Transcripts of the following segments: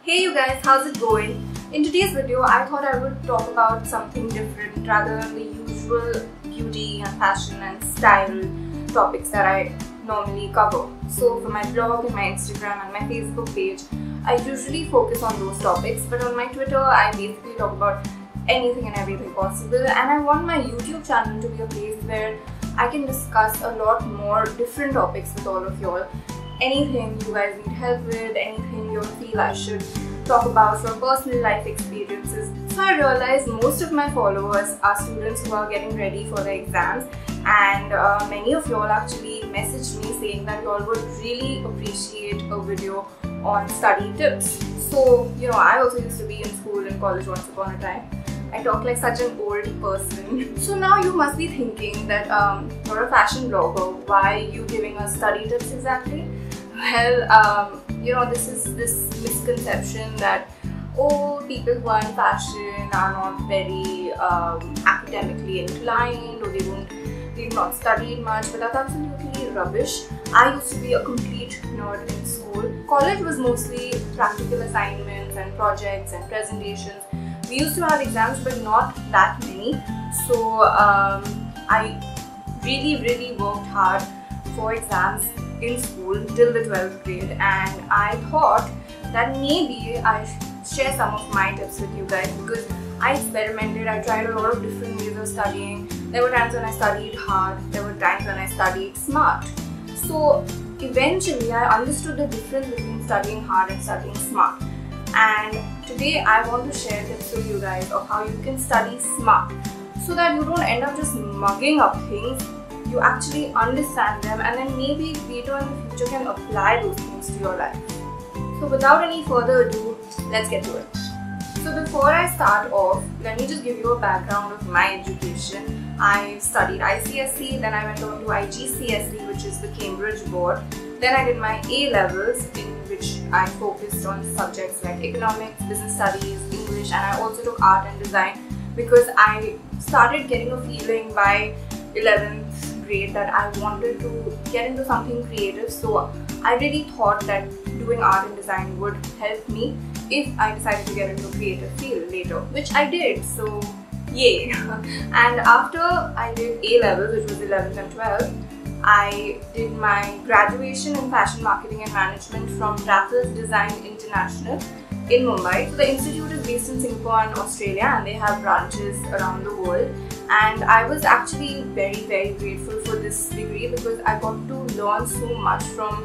Hey you guys, how's it going? In today's video, I thought I would talk about something different rather than the usual beauty and fashion and style topics that I normally cover. So for my blog and my Instagram and my Facebook page, I usually focus on those topics, but on my Twitter, I basically talk about anything and everything possible, and I want my YouTube channel to be a place where I can discuss a lot more different topics with all of y'all. Anything you guys need help with, anything you feel I should talk about from personal life experiences. So I realized most of my followers are students who are getting ready for their exams, and many of y'all actually messaged me saying that y'all would really appreciate a video on study tips. So, I also used to be in school and college once upon a time. I talk like such an old person. So now you must be thinking that you're a fashion blogger, why are you giving us study tips exactly? Well, this is this misconception that, people who are in fashion are not very academically inclined, or they've not studied much, but that's absolutely rubbish. I used to be a complete nerd in school. College was mostly practical assignments and projects and presentations. We used to have exams, but not that many. So I really worked hard for exams in school till the 12th grade, and I thought that maybe I should share some of my tips with you guys, because I experimented, I tried a lot of different ways of studying. There were times when I studied hard, there were times when I studied smart. So eventually I understood the difference between studying hard and studying smart. And today I want to share tips with you guys of how you can study smart, so that you don't end up just mugging up things. You actually understand them, and then maybe later in the future can apply those things to your life. So without any further ado, let's get to it. So before I start off, let me just give you a background of my education. I studied ICSE, then I went on to IGCSE, which is the Cambridge board. Then I did my A-levels, in which I focused on subjects like economics, business studies, English, and I also took art and design, because I started getting a feeling by 11th grade that I wanted to get into something creative. So I really thought that doing art and design would help me if I decided to get into a creative field later, which I did, so yay. And after I did A-levels, which was 11th and 12th, I did my graduation in fashion marketing and management from Raffles Design International in Mumbai. So the institute is based in Singapore and Australia, and they have branches around the world. And I was actually very grateful for this degree, because I got to learn so much from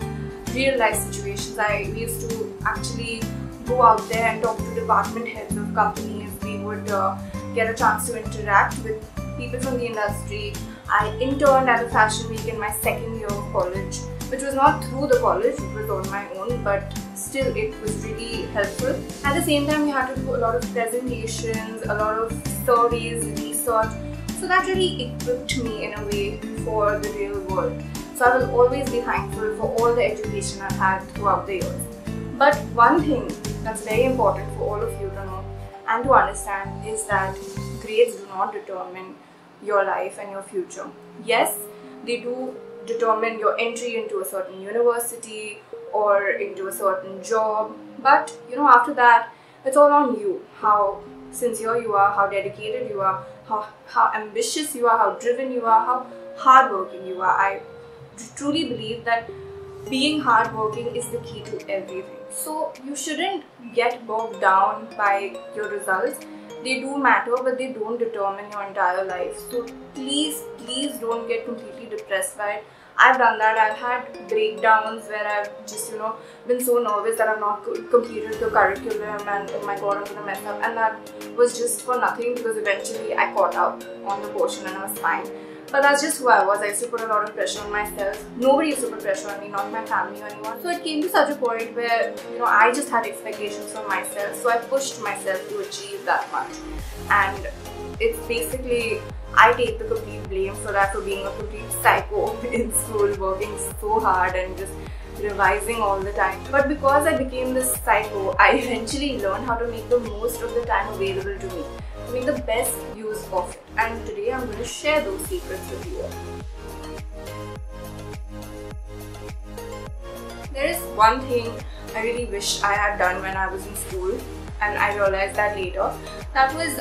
real life situations. We used to actually go out there and talk to department heads of companies. We would get a chance to interact with people from the industry. I interned at a fashion week in my second year of college, which was not through the college, it was on my own, but still it was really helpful. At the same time, we had to do a lot of presentations, a lot of surveys, research. So that really equipped me in a way for the real world. So I will always be thankful for all the education I've had throughout the years. But one thing that's very important for all of you to know and to understand is that grades do not determine your life and your future. Yes, they do determine your entry into a certain university or into a certain job, but after that, it's all on you. How sincere you are, how dedicated you are, how ambitious you are, how driven you are, how hardworking you are. I truly believe that being hardworking is the key to everything. So you shouldn't get bogged down by your results. They do matter, but they don't determine your entire life. So please don't get completely depressed by it. I've done that. I've had breakdowns where I've just, been so nervous that I've not completed the curriculum, and oh my god, I'm gonna mess up. And that was just for nothing, because eventually I caught up on the portion and I was fine. But that's just who I was. I used to put a lot of pressure on myself. Nobody used to put pressure on me, not my family or anyone. So it came to such a point where, I just had expectations from myself. So I pushed myself to achieve that much. And it's basically, I take the complete blame for that, for being a complete psycho in school, working so hard and just revising all the time. But because I became this psycho, I eventually learned how to make the most of the time available to me, to make the best use of it. And today I'm going to share those secrets with you all. There is one thing I really wish I had done when I was in school, and I realized that later. That was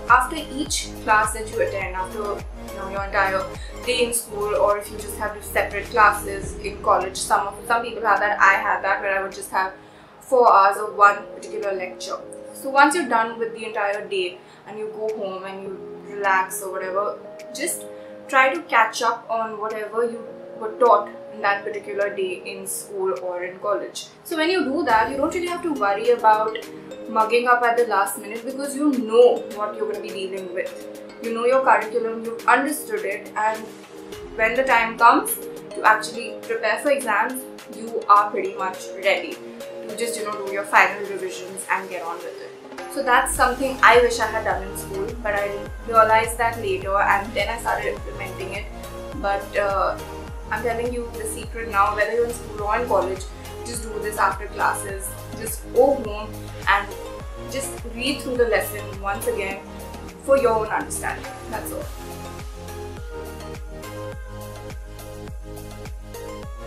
after each class that you attend, after your entire day in school, or if you just have separate classes in college. Some people have that. I had that, where I would just have 4 hours of one particular lecture. So once you're done with the entire day and you go home and you relax or whatever, just try to catch up on whatever you were taught in that particular day in school or in college. So when you do that, you don't really have to worry about mugging up at the last minute, because you know what you're going to be dealing with. You know your curriculum, you've understood it, and when the time comes to actually prepare for exams, you are pretty much ready. You just do your final revisions and get on with it. So that's something I wish I had done in school, but I realized that later, and then I started implementing it. But I'm telling you the secret now, whether you're in school or in college, just do this after classes. Just go home and just read through the lesson once again for your own understanding. That's all.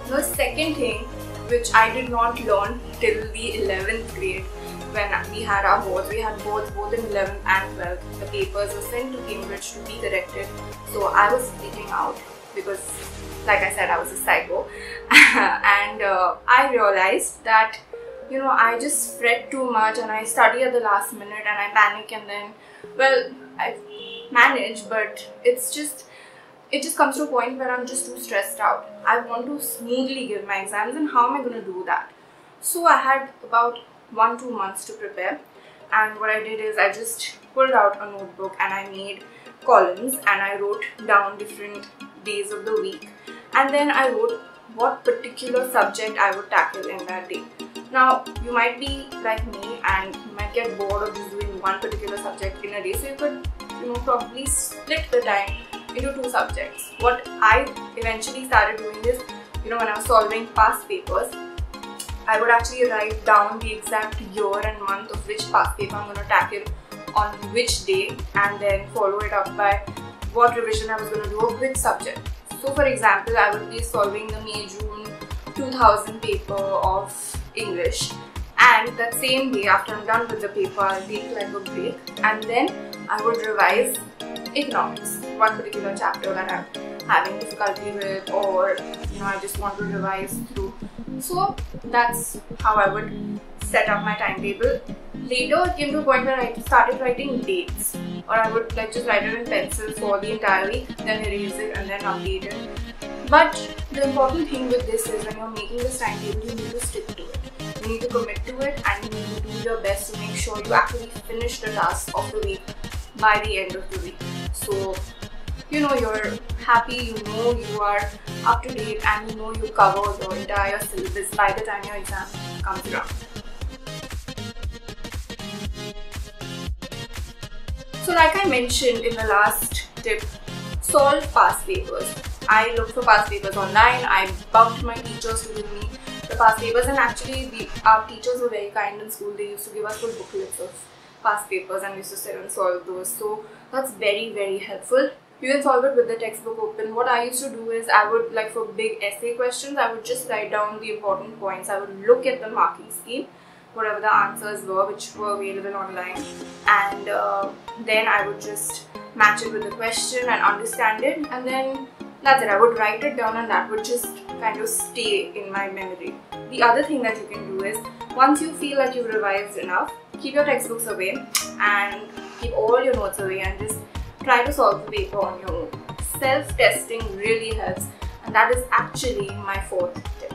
The second thing, which I did not learn till the 11th grade, when we had our boards. We had boards both in 11th and 12th. The papers were sent to Cambridge to be corrected. So I was freaking out because, like I said, I was a psycho. And I realized that, I just fret too much and I study at the last minute and I panic, and then, well, I manage, but it just comes to a point where I'm just too stressed out. I want to smoothly give my exams, and how am I going to do that? So I had about 1-2 months to prepare, and what I did is I just pulled out a notebook and I made columns and I wrote down different days of the week, and then I wrote what particular subject I would tackle in that day. Now you might be like me and you might get bored of just doing one particular subject in a day, so you could probably split the time into 2 subjects. What I eventually started doing is, when I was solving past papers, I would actually write down the exact year and month of which past paper I'm going to tackle on which day, and then follow it up by what revision I was going to do of which subject. So for example, I would be solving the May-June 2000 paper of English, and that same day after I'm done with the paper, I'll take like a break, and then I would revise economics, one particular chapter that I'm having difficulty with, or I just want to revise through. So that's how I would set up my timetable. Later it came to a point where I started writing dates, or I would just write it in pencil for the entire week, then erase it and then update it. But the important thing with this is, when you're making this timetable, you need to stick to it. You need to commit to it, and you need to do your best to make sure you actually finish the task of the week by the end of the week. So you're happy, you are up to date, and you cover your entire syllabus by the time your exam comes around. So like I mentioned in the last tip, solve past papers. I looked for past papers online. I bugged my teachers to give me the past papers, and actually our teachers were very kind in school. They used to give us full booklets of past papers and we used to sit and solve those. So that's very, very helpful. You can solve it with the textbook open. What I used to do is, I would, for big essay questions, I would just write down the important points. I would look at the marking scheme, whatever the answers were, which were available online, and then I would just match it with the question and understand it, and then that's it. I would write it down, and that would just kind of stay in my memory. The other thing that you can do is, once you feel like you've revised enough, keep your textbooks away and keep all your notes away, and just try to solve the paper on your own. Self-testing really helps, and that is actually my 4th tip.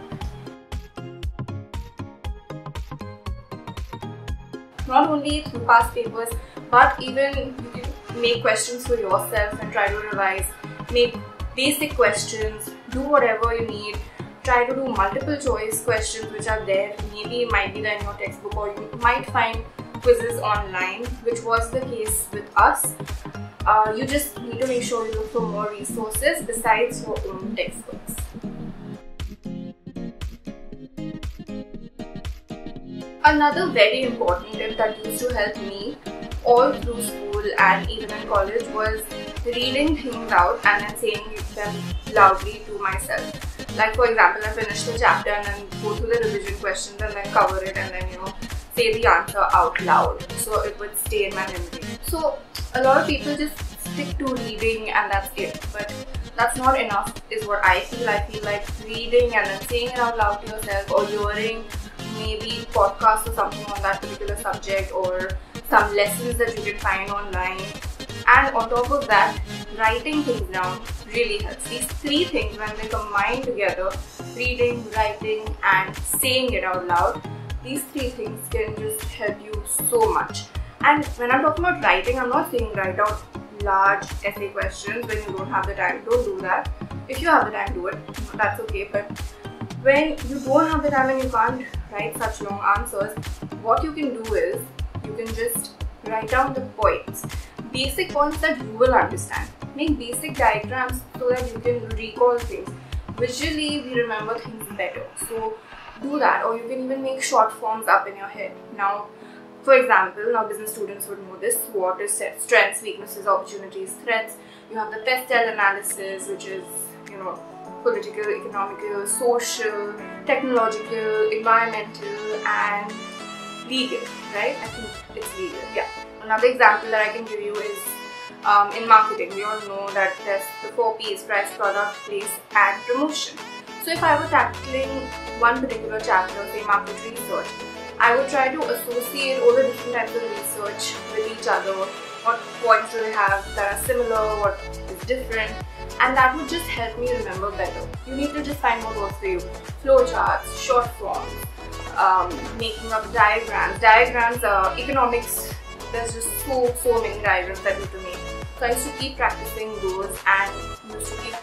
Not only through past papers, but even you can make questions for yourself and try to revise. Make basic questions, do whatever you need. Try to do multiple choice questions which are there. Maybe it might be there in your textbook, or you might find quizzes online, which was the case with us. You just need to make sure you look for more resources besides your own textbooks. Another very important tip that used to help me all through school and even in college was reading things out and then saying them loudly to myself. Like for example, I finish the chapter and then go through the revision questions and then cover it and then say the answer out loud, so it would stay in my memory. So a lot of people just stick to reading and that's it, but that's not enough is what I feel. I feel like reading and then saying it out loud to yourself, or hearing maybe podcasts or something on that particular subject, or some lessons that you can find online, and on top of that, writing things down really helps. These three things, when they combine together, reading, writing and saying it out loud, these three things can just help you so much. And when I'm talking about writing, I'm not saying write out large essay questions when you don't have the time. Don't do that. If you have the time, do it. That's okay. But when you don't have the time and you can't write such long answers, what you can do is you can just write down the points, basic points that you will understand. Make basic diagrams so that you can recall things. Visually, we remember things better. So do that, or you can even make short forms up in your head. Now, for example, now business students would know this. SWOT is strengths, weaknesses, opportunities, threats. You have the PESTEL analysis, which is, political, economical, social, technological, environmental, and legal, right? I think it's legal, yeah. Another example that I can give you is in marketing. We all know that there's the 4 P's: price, product, place, and promotion. So if I were tackling one particular chapter, say market research, I would try to associate all the different types of research with each other. What points do they have that are similar, what is different, and that would just help me remember better. You need to just find what works for you. Flowcharts, short forms, making up diagrams, economics. There's just so many diagrams that you have to make. So I used to keep practicing those and used to keep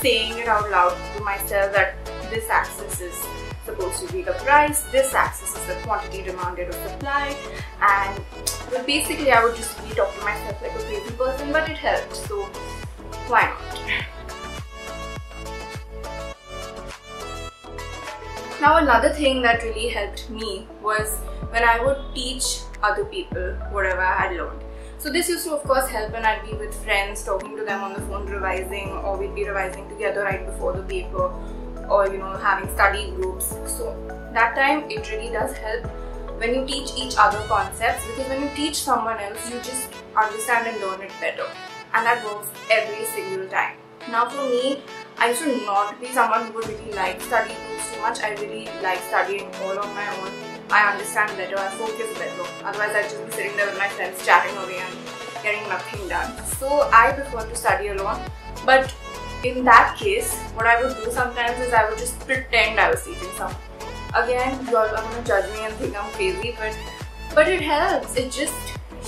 saying it out loud to myself that this axis is supposed to be the price, this axis is the quantity demanded or supplied, and well, basically I would just be talking to myself like a crazy person, but it helped, so why not? Now another thing that really helped me was when I would teach other people whatever I had learned. So this used to of course help when I'd be with friends, talking to them on the phone, revising, or we'd be revising together right before the paper, or having study groups. So that time it really does help when you teach each other concepts, because when you teach someone else, you just understand and learn it better, and that works every single time. Now for me, I used to not be someone who would really like study groups too much. I really like studying all on my own. I understand better, I focus better. Otherwise I'd just be sitting there with my friends chatting away and getting nothing done. So I prefer to study alone. But in that case, what I would do sometimes is I would just pretend I was teaching someone. Again, you all are going to judge me and think I'm crazy, but it helps. It just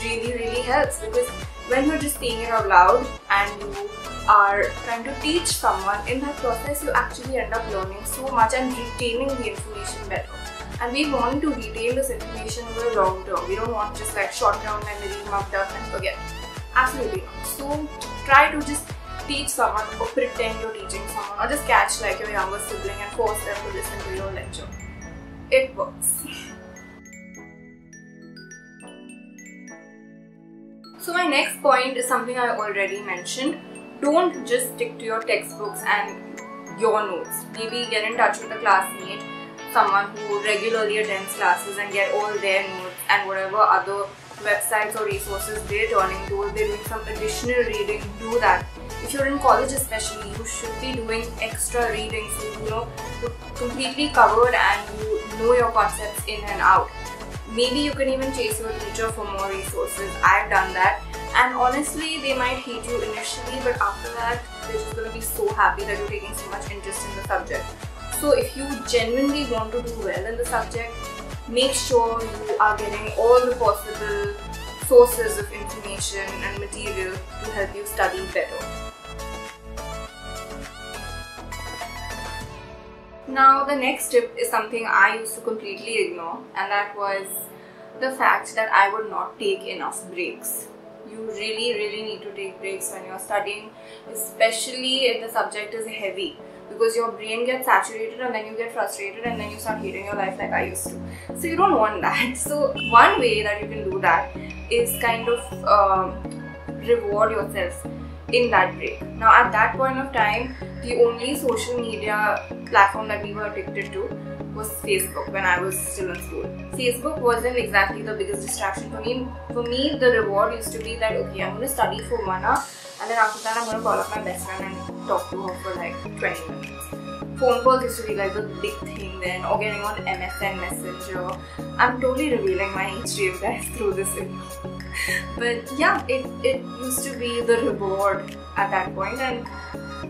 really helps, because when you're just saying it out loud and you are trying to teach someone, in that process you actually end up learning so much and retaining the information better. And we want to retain this information over the long term. We don't want just like short-term memory, mugged up and forget. Absolutely not. So try to just teach someone, or pretend you're teaching someone, or just catch like your younger sibling and force them to listen to your lecture. It works. So my next point is something I already mentioned. Don't just stick to your textbooks and your notes. Maybe get in touch with a classmate, someone who regularly attends classes, and get all their notes and whatever other websites or resources they're turning to. If they're doing some additional reading, do that. If you're in college especially, you should be doing extra reading, so you're completely covered and you know your concepts in and out. Maybe you can even chase your teacher for more resources. I've done that, and honestly they might hate you initially, but after that they're just going to be so happy that you're taking so much interest in the subject. So if you genuinely want to do well in the subject, make sure you are getting all the possible sources of information and material to help you study better. Now the next tip is something I used to completely ignore, and that was the fact that I would not take enough breaks. You really need to take breaks when you're studying, especially if the subject is heavy, because your brain gets saturated and then you get frustrated and then you start hating your life like I used to. So you don't want that. So one way that you can do that is kind of reward yourself. in that break. Now at that point of time, the only social media platform that we were addicted to was Facebook when I was still in school. Facebook wasn't exactly the biggest distraction for me. For me, the reward used to be that, okay, I'm going to study for 1 hour and then after that I'm going to call up my best friend and talk to her for like 20 minutes. Phone calls used to be like the big thing then, or getting on MSN Messenger. I'm totally revealing my age to you guys through this video. But yeah, it used to be the reward at that point, and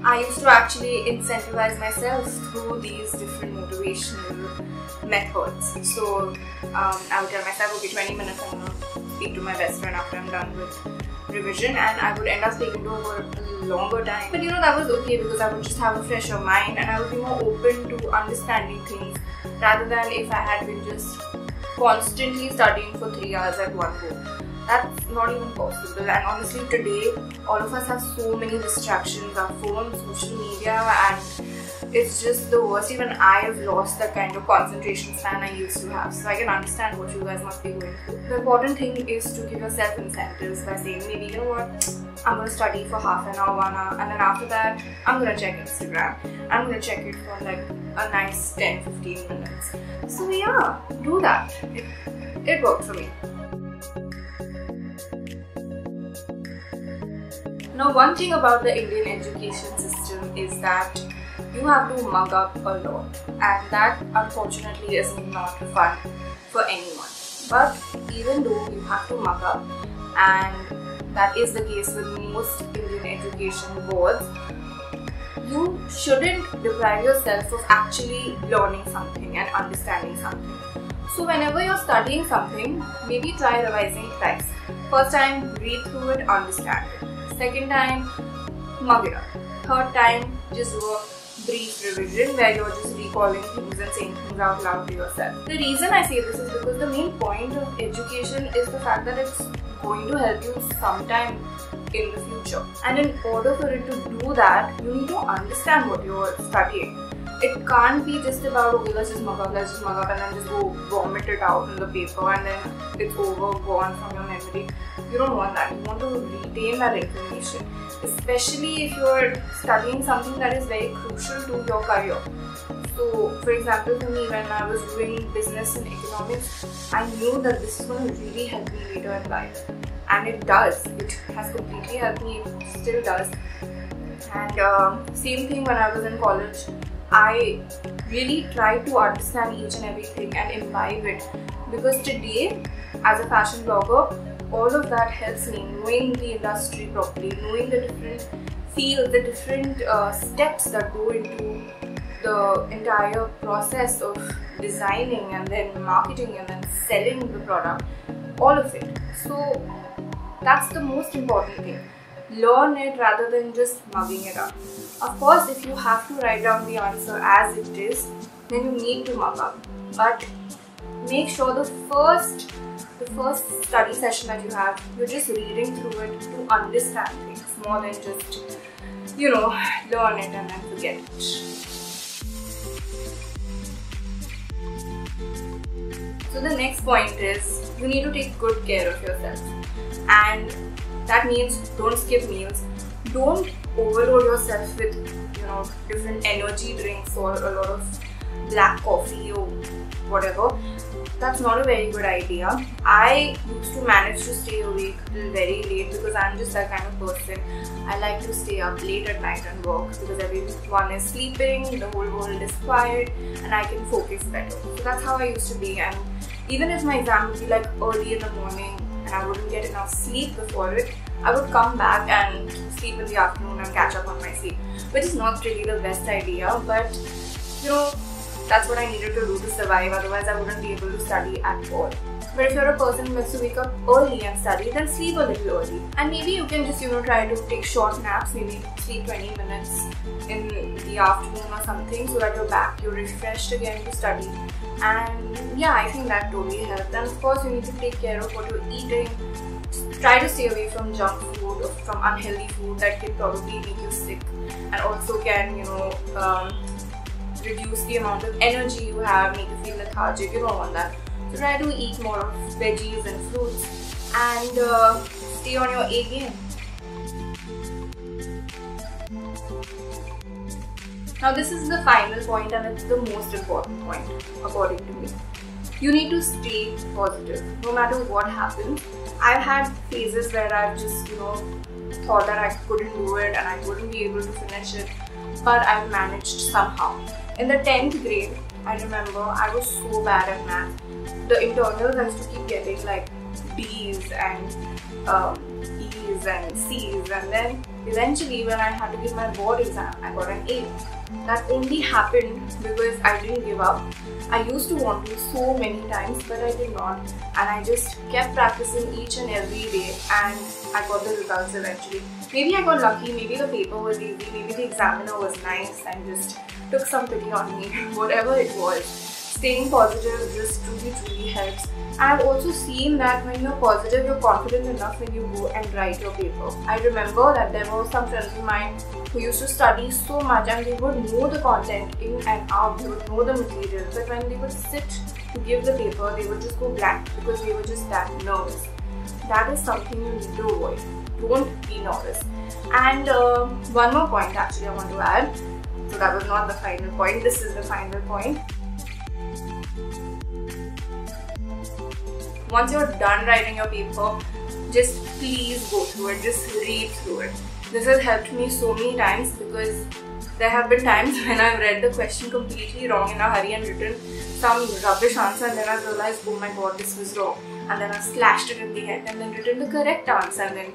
I used to actually incentivize myself through these different motivational methods. So I would tell myself, okay, 20 minutes I'm going to speak to my best friend after I'm done with revision, and I would end up speaking to her for a longer time. But you know, that was okay because I would just have a fresher mind and I would be more open to understanding things rather than if I had been just constantly studying for 3 hours at one go. That's not even possible, and honestly today all of us have so many distractions, our phones, social media, and it's just the worst. Even I have lost that kind of concentration span I used to have, so I can understand what you guys must be going through. The important thing is to give yourself incentives by saying, maybe, you know what, I'm going to study for half an hour, 1 hour, and then after that I'm going to check Instagram. I'm going to check it for like a nice 10-15 minutes. So yeah, do that. It worked for me. Now, one thing about the Indian education system is that you have to mug up a lot, and that unfortunately is not fun for anyone. But even though you have to mug up, and that is the case with most Indian education boards, you shouldn't deprive yourself of actually learning something and understanding something. So whenever you're studying something, maybe try revising it twice. First time, read through it, understand it. Second time, mug it up. Third time, just do a brief revision where you're just recalling things and saying things out loud to yourself. The reason I say this is because the main point of education is the fact that it's going to help you sometime in the future. And in order for it to do that, you need to understand what you're studying. It can't be just about, okay, let's just mug up, and then just go vomit it out in the paper and then it's over, gone from your memory. You don't want that. You want to retain that information, especially if you're studying something that is very crucial to your career. So, for example, for me, when I was doing business and economics, I knew that this is going to really help me later in life. And it does. It has completely helped me. It still does. And same thing when I was in college. I really tried to understand each and everything and imbibe it, because today, as a fashion blogger, all of that helps me knowing the industry properly, knowing the different fields, the different steps that go into the entire process of designing and then marketing and then selling the product, all of it. So that's the most important thing. Learn it rather than just mugging it up. Of course, if you have to write down the answer as it is, then you need to mug up. But make sure the first study session that you have, you're just reading through it to understand things more than just, you know, learn it and then forget it. So the next point is, you need to take good care of yourself. And that means don't skip meals. Don't overload yourself with, you know, different energy drinks or a lot of black coffee or whatever. That's not a very good idea. I used to manage to stay awake till very late because I'm just that kind of person. I like to stay up late at night and work because everyone is sleeping, the whole world is quiet, and I can focus better. So that's how I used to be. And even if my exam would be like early in the morning and I wouldn't get enough sleep before it, I would come back and sleep in the afternoon and catch up on my sleep, which is not really the best idea, but you know, that's what I needed to do to survive, otherwise I wouldn't be able to study at all. But if you're a person who wants to wake up early and study, then sleep a little early. And maybe you can just, you know, try to take short naps, maybe sleep 20 minutes in the afternoon or something, so that you're back, you're refreshed again to study. And yeah, I think that totally helps. And of course, you need to take care of what you're eating. Try to stay away from junk food or from unhealthy food that can probably make you sick and also can, you know, reduce the amount of energy you have, make you feel lethargic. You don't want that. So try to eat more of veggies and fruits and stay on your A game. Now this is the final point, and it's the most important point according to me. You need to stay positive no matter what happens. I've had phases where I've just thought that I couldn't do it and I wouldn't be able to finish it, but I've managed somehow. In the 10th grade, I remember I was so bad at math. The internals I used to keep getting like D's and E's and C's, and then eventually when I had to give my board exam, I got an A. That only happened because I didn't give up. I used to want to so many times, but I did not, and I just kept practicing each and every day, and I got the results eventually. Maybe I got lucky, maybe the paper was easy, maybe the examiner was nice and just took some pity on me. Whatever it was, staying positive just truly helps. And I've also seen that when you're positive, you're confident enough when you go and write your paper. I remember that there were some friends of mine who used to study so much and they would know the content in and out, they would know the material, but when they would sit to give the paper, they would just go blank because they were just that nervous. That is something you need to avoid. Don't be nervous. And one more point actually I want to add. So that was not the final point, this is the final point. Once you're done writing your paper, just please go through it, just read through it. This has helped me so many times because there have been times when I've read the question completely wrong in a hurry and written some rubbish answer, and then I realized, oh my god, this was wrong. And then I slashed it in the end and then written the correct answer and then,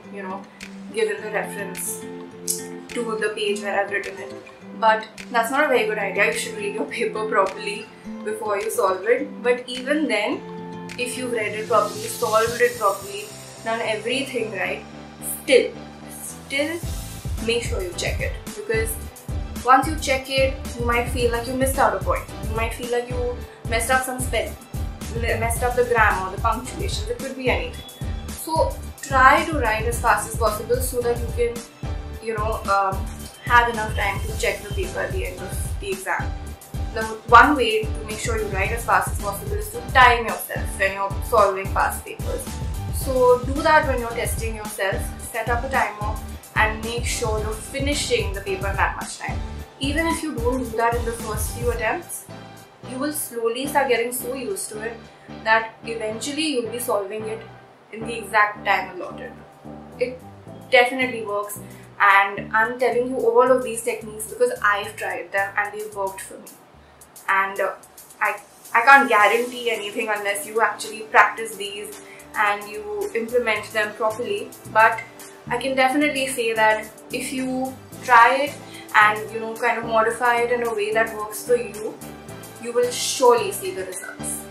given the reference to the page where I've written it. But that's not a very good idea. You should read your paper properly before you solve it. But even then, if you've read it properly, solved it properly, done everything right, still make sure you check it, because once you check it, you might feel like you missed out a point. You might feel like you messed up some spelling, messed up the grammar, the punctuation, it could be anything. So try to write as fast as possible so that you can, have enough time to check the paper at the end of the exam. The one way to make sure you write as fast as possible is to time yourself when you're solving past papers. So do that when you're testing yourself, set up a timer and make sure you're finishing the paper in that much time. Even if you don't do that in the first few attempts, you will slowly start getting so used to it that eventually you'll be solving it in the exact time allotted. It definitely works, and I'm telling you all of these techniques because I've tried them and they've worked for me. And I can't guarantee anything unless you actually practice these and you implement them properly, but I can definitely say that if you try it and kind of modify it in a way that works for you, you will surely see the results.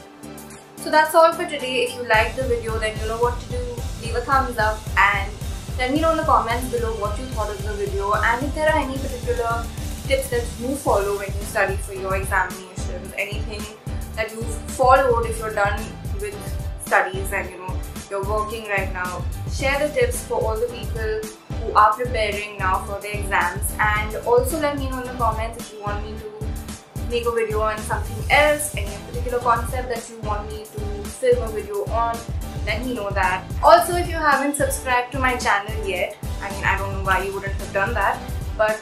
So that's all for today. If you liked the video, then you know what to do. Leave a thumbs up and let me know in the comments below what you thought of the video, and if there are any particular tips that you follow when you study for your examinations, anything that you've followed if you're done with studies and you're working right now. Share the tips for all the people who are preparing now for their exams, and also let me know in the comments if you want me to make a video on something else, any particular concept that you want me to film a video on. Let me know that. Also, if you haven't subscribed to my channel yet, I don't know why you wouldn't have done that, but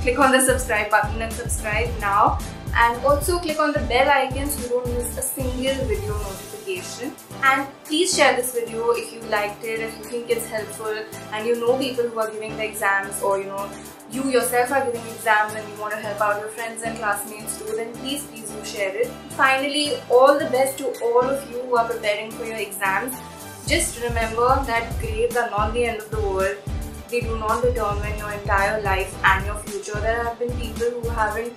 click on the subscribe button and subscribe now, and also click on the bell icon so you don't miss a single video notification. And please share this video if you liked it, if you think it's helpful and you know people who are giving the exams, or you yourself are giving exams and you want to help out your friends and classmates too, then please do share it. Finally, all the best to all of you who are preparing for your exams. Just remember that grades are not the end of the world. They do not determine your entire life and your future. There have been people who haven't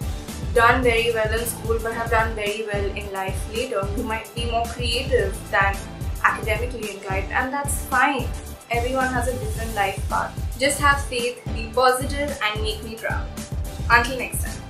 done very well in school but have done very well in life later. You might be more creative than academically inclined, and that's fine. Everyone has a different life path. Just have faith, be positive and make me proud. Until next time.